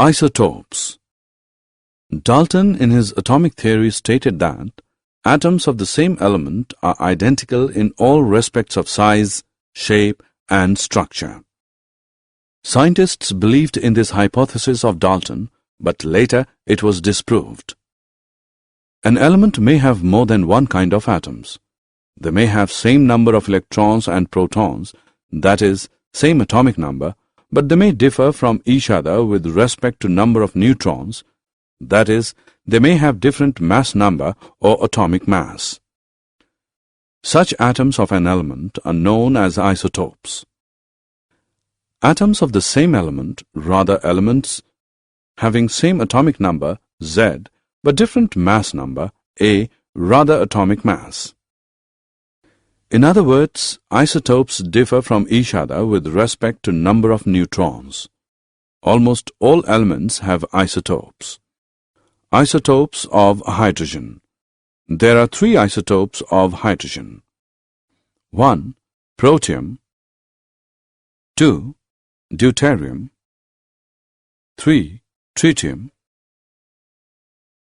Isotopes. Dalton in his atomic theory stated that atoms of the same element are identical in all respects of size, shape, and structure. Scientists believed in this hypothesis of Dalton, but later it was disproved. An element may have more than one kind of atoms. They may have same number of electrons and protons, that is, same atomic number, but they may differ from each other with respect to number of neutrons, that is, they may have different mass number or atomic mass. Such atoms of an element are known as isotopes. Atoms of the same element, rather elements having same atomic number Z but different mass number A, rather atomic mass. In other words, isotopes differ from each other with respect to number of neutrons. Almost all elements have isotopes. Isotopes of hydrogen. There are 3 isotopes of hydrogen. 1. Protium. 2. Deuterium. 3. Tritium.